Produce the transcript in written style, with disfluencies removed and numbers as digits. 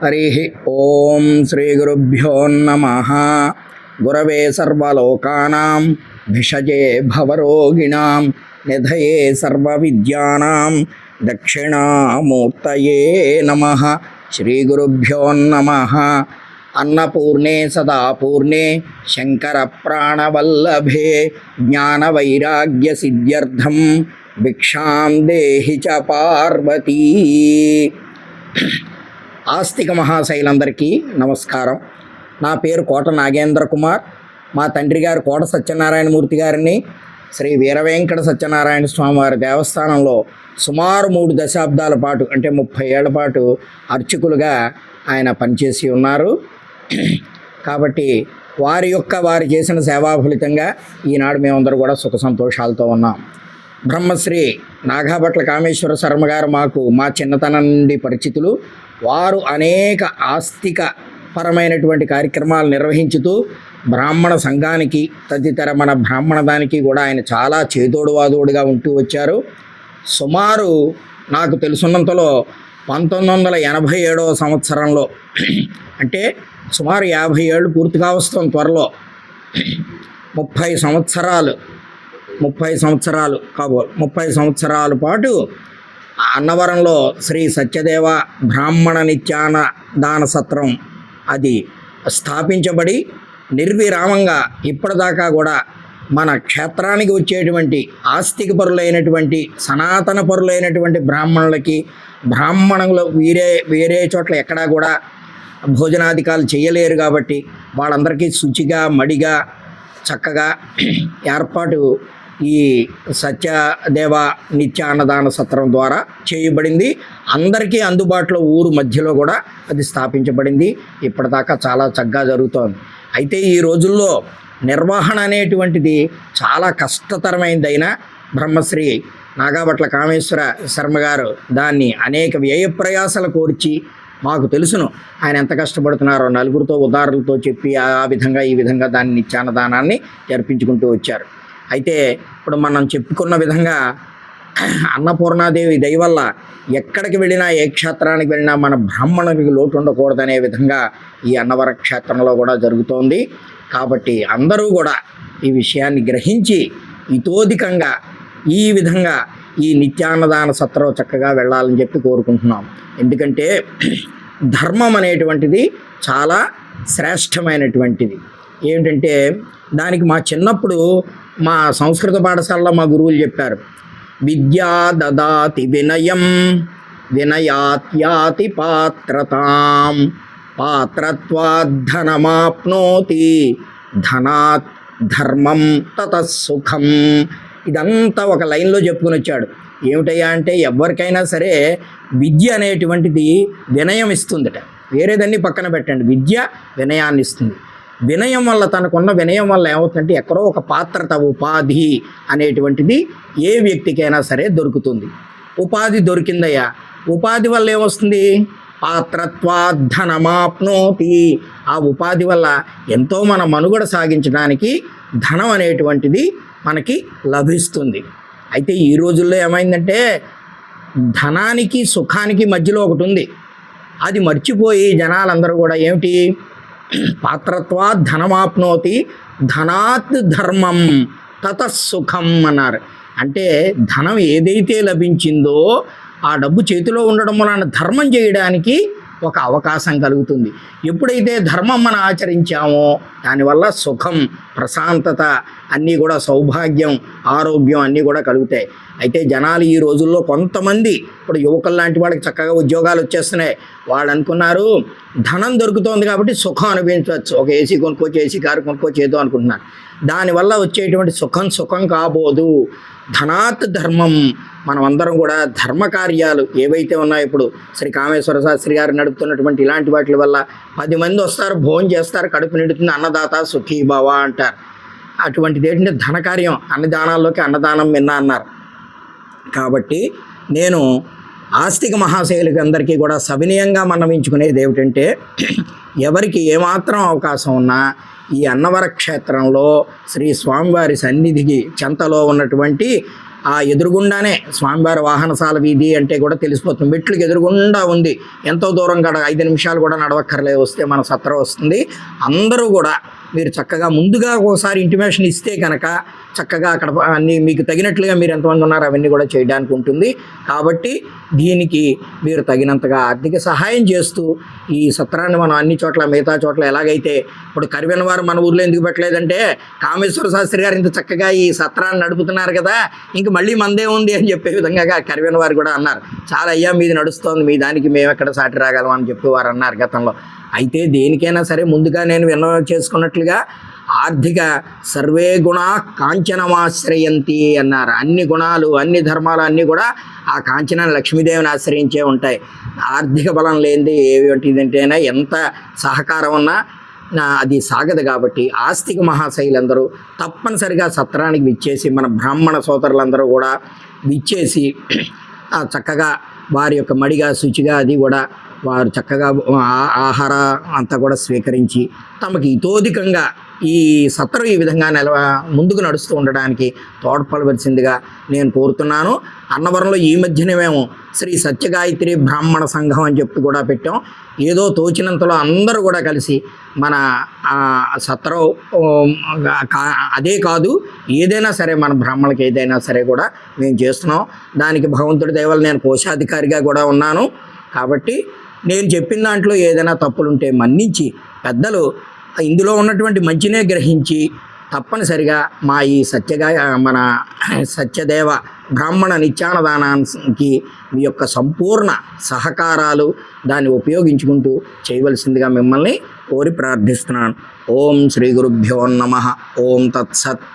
హరి ఓం శ్రీ గురుభ్యో నమః. గురవే సర్వలోకానాం భిషజే భవరోగిణాం నిధయే సర్వవిద్యానాం దక్షిణామూర్తయే నమః. శ్రీ గురుభ్యో నమః. అన్నపూర్ణే సదాపూర్ణే శంకర ప్రాణవల్లభే జ్ఞానవైరాగ్య సిద్ధ్యర్థం భిక్షాం దేహి చ పార్వతీ. ఆస్తిక మహాశైలందరికీ నమస్కారం. నా పేరు కోట నాగేంద్ర కుమార్. మా తండ్రి గారు కోట సత్యనారాయణమూర్తి గారిని శ్రీ వీరవేంకట సత్యనారాయణ స్వామివారి దేవస్థానంలో సుమారు 3 దశాబ్దాల పాటు అంటే 30 ఏళ్ల పాటు అర్చకులుగా ఆయన పనిచేసి ఉన్నారు. కాబట్టి వారు చేసిన సేవా ఫలితంగా ఈనాడు మేమందరూ కూడా సుఖ సంతోషాలతో ఉన్నాం. బ్రహ్మశ్రీ నాగాభట్ల కామేశ్వర శర్మ గారు మాకు మా చిన్నతనం నుండి పరిచితులు. వారు అనేక ఆస్తిక పరమైనటువంటి కార్యక్రమాలు నిర్వహించుతూ బ్రాహ్మణ సంఘానికి తదితర మన బ్రాహ్మణ దానికి కూడా ఆయన చాలా చేదోడువాదోడుగా ఉంటూ వచ్చారు. సుమారు నాకు తెలుసున్నంతలో 1987వ సంవత్సరంలో అంటే సుమారు 50 ఏళ్ళు పూర్తిగా వస్తుంది త్వరలో. 30 సంవత్సరాల పాటు అన్నవరంలో శ్రీ సత్యదేవ బ్రాహ్మణ నిత్యాన్నదాన సత్రం అది స్థాపించబడి నిర్విరామంగా ఇప్పటిదాకా కూడా మన క్షేత్రానికి వచ్చేటువంటి ఆస్తిక పరులైనటువంటి సనాతన పరులైనటువంటి బ్రాహ్మణులు వేరే చోట్ల ఎక్కడా కూడా భోజనాధికాలు చేయలేరు. కాబట్టి వాళ్ళందరికీ శుచిగా మడిగా చక్కగా ఏర్పాటు ఈ సత్యదేవ నిత్యాన్నదాన సత్రం ద్వారా చేయబడింది. అందరికీ అందుబాటులో ఊరు మధ్యలో కూడా అది స్థాపించబడింది. ఇప్పటిదాకా చాలా చక్కగా జరుగుతోంది. అయితే ఈ రోజుల్లో నిర్వహణ అనేటువంటిది చాలా కష్టతరమైనదైనా బ్రహ్మశ్రీ నాగాభట్ల కామేశ్వర శర్మ గారు దాన్ని అనేక వ్యయ ప్రయాసాలు కోర్చి మాకు తెలుసును ఆయన ఎంత కష్టపడుతున్నారో నలుగురితో ఉదాహరణలతో చెప్పి ఆ విధంగా ఈ విధంగా దాన్ని నిత్యాన్నదానాన్ని జరిపించుకుంటూ వచ్చారు. అయితే ఇప్పుడు మనం చెప్పుకున్న విధంగా అన్నపూర్ణాదేవి దయ వల్ల ఎక్కడికి వెళ్ళినా ఏ క్షేత్రానికి వెళ్ళినా మన బ్రాహ్మణునికి లోటు ఉండకూడదనే విధంగా ఈ అన్నవర క్షేత్రంలో కూడా జరుగుతోంది. కాబట్టి అందరూ కూడా ఈ విషయాన్ని గ్రహించి ఇతోధికంగా ఈ విధంగా ఈ నిత్యాన్నదాన సత్రం చక్కగా వెళ్ళాలని చెప్పి కోరుకుంటున్నాం. ఎందుకంటే ధర్మం అనేటువంటిది చాలా శ్రేష్టమైనటువంటిది. ఏమిటంటే దానికి మా చిన్నప్పుడు మా సంస్కృత పాఠశాలలో మా గురువులు చెప్పారు, విద్యా దదాతి వినయం వినయాత్యాతి పాత్రతాం పాత్రత్వాద్ ధనమాప్నోతి ధనాత్ ధర్మం తతసుఖం. ఇదంతా ఒక లైన్లో చెప్పుకొని వచ్చాడు. ఏమిటయ్యా అంటే ఎవరికైనా సరే విద్య అనేటువంటిది వినయం ఇస్తుందట. వేరేదన్నీ పక్కన పెట్టండి, విద్య వినయాన్ని ఇస్తుంది. వినయం వల్ల తనకున్న వినయం వల్ల ఏమవుతుందంటే ఎక్కడో ఒక పాత్రత ఉపాధి అనేటువంటిది ఏ వ్యక్తికైనా సరే దొరుకుతుంది. ఉపాధి దొరికిందయ్యా, ఉపాధి వల్ల ఏమొస్తుంది? పాత్రత్వాధనమాప్నోతి. ఆ ఉపాధి వల్ల ఎంతో మన మనుగడ సాగించడానికి ధనం అనేటువంటిది మనకి లభిస్తుంది. అయితే ఈ రోజుల్లో ఏమైందంటే ధనానికి సుఖానికి మధ్యలో ఒకటి ఉంది. అది మర్చిపోయి జనాలందరూ కూడా ఏమిటి, పాత్రత్వాద్ ధనమాప్నోతి ధనాత్ ధర్మం తతసుఖం అన్నారు. అంటే ధనం ఏదైతే లభించిందో ఆ డబ్బు చేతిలో ఉండడం వలన ధర్మం చేయడానికి ఒక అవకాశం కలుగుతుంది. ఎప్పుడైతే ధర్మం మనం ఆచరించామో దానివల్ల సుఖం, ప్రశాంతత అన్నీ కూడా, సౌభాగ్యం, ఆరోగ్యం అన్నీ కూడా కలుగుతాయి. అయితే జనాలు ఈ రోజుల్లో కొంతమంది ఇప్పుడు యువకులు లాంటి వాళ్ళకి చక్కగా ఉద్యోగాలు వచ్చేస్తున్నాయి. వాళ్ళు అనుకున్నారు ధనం దొరుకుతోంది కాబట్టి సుఖం అనుభవించవచ్చు, ఒక ఏసీ కొనుక్కోవచ్చు, ఏసీ కారు కొనుక్కోవచ్చు ఏదో అనుకుంటున్నారు. దానివల్ల వచ్చేటువంటి సుఖం కాబోదు. ధనాత్ ధర్మం. మనం అందరం కూడా ధర్మ కార్యాలు ఏవైతే ఉన్నాయో ఇప్పుడు శ్రీ కామేశ్వర శాస్త్రి గారు నడుపుతున్నటువంటి ఇలాంటి వాటి వల్ల 10 మంది వస్తారు, భోజనం చేస్తారు, కడుపు నిండుతుంది, అన్నదాత సుఖీభవ అంటారు. అటువంటిది ఏంటంటే ధనకార్యం. అన్నదానాల్లోకి అన్నదానం విన్నా అన్నారు. కాబట్టి నేను ఆస్తిక మహాశైలికి అందరికీ కూడా సవినయంగా మనవించుకునేది ఏమిటంటే ఎవరికి ఏమాత్రం అవకాశం ఉన్నా ఈ అన్నవర క్షేత్రంలో శ్రీ స్వామివారి సన్నిధికి చెంతలో ఉన్నటువంటి ఆ ఎదురుగుండానే స్వామివారి వాహనశాల వీధి అంటే కూడా తెలిసిపోతుంది. మెట్లకి ఎదురుగుండా ఉంది. ఎంతో దూరం కూడా 5 నిమిషాలు కూడా నడవక్కర్లేదు, వస్తే మన సత్రం వస్తుంది. అందరూ కూడా మీరు చక్కగా ముందుగా ఒకసారి ఇంటిమేషన్ ఇస్తే కనుక చక్కగా అక్కడ అన్నీ మీకు తగినట్లుగా మీరు ఎంతమంది ఉన్నారో అవన్నీ కూడా చేయడానికి ఉంటుంది. కాబట్టి దీనికి మీరు తగినంతగా ఆర్థిక సహాయం చేస్తూ ఈ సత్రాన్ని మనం అన్ని చోట్ల మిగతా చోట్ల ఎలాగైతే ఇప్పుడు కరివెన వారు మన ఊర్లో ఎందుకు పెట్టలేదంటే కామేశ్వర శాస్త్రి గారు ఇంత చక్కగా ఈ సత్రాన్ని నడుపుతున్నారు కదా, ఇంక మళ్ళీ మందే ఉంది అని చెప్పే విధంగా కరివెన వారు కూడా అన్నారు. చాలా అయ్యా మీది నడుస్తోంది, మీ దానికి మేము ఎక్కడ సాటి రాగలం అని చెప్పి వారు అన్నారు గతంలో. అయితే దేనికైనా సరే ముందుగా నేను విన్నవం చేసుకున్నట్లుగా ఆర్థిక సర్వే గుణా కాంచనమాశ్రయంతి అన్నారు. అన్ని గుణాలు అన్ని ధర్మాలు అన్నీ కూడా ఆ కాంచన లక్ష్మీదేవిని ఆశ్రయించే ఉంటాయి. ఆర్థిక బలం లేనిది ఏమిటిదంటేనా ఎంత సహకారం ఉన్నా అది సాగదు. కాబట్టి ఆస్తిక మహాశైలందరూ తప్పనిసరిగా సత్రానికి విచ్చేసి మన బ్రాహ్మణ సోదరులందరూ కూడా విచ్చేసి చక్కగా వారి యొక్క మడిగా శుచిగా అది కూడా వారు చక్కగా ఆహార అంతా కూడా స్వీకరించి తమకి ఇతోధికంగా ఈ సత్రం ఈ విధంగా ముందుకు నడుస్తూ ఉండడానికి తోడ్పడవలసిందిగా నేను కోరుతున్నాను. అన్నవరంలో ఈ మధ్యనే మేము శ్రీ సత్యగాయత్రి బ్రాహ్మణ సంఘం అని చెప్పి కూడా పెట్టాం. ఏదో తోచినంతలో అందరూ కూడా కలిసి మన సత్రం అదే కాదు ఏదైనా సరే మన బ్రాహ్మణులకి ఏదైనా సరే కూడా మేము చేస్తున్నాం. దానికి భగవంతుడి దయ వల్ల నేను కోశాధికారిగా కూడా ఉన్నాను. కాబట్టి నేను చెప్పిన దాంట్లో ఏదైనా తప్పులుంటే మన్నించి పెద్దలు ఇందులో ఉన్నటువంటి మంచినే గ్రహించి తప్పనిసరిగా మా ఈ మన సత్యదేవ బ్రాహ్మణ నిత్యానదానానికి మీ యొక్క సంపూర్ణ సహకారాలు దాన్ని ఉపయోగించుకుంటూ చేయవలసిందిగా మిమ్మల్ని కోరి ప్రార్థిస్తున్నాను. ఓం శ్రీ గురుభ్యో నమః. ఓం తత్సత్.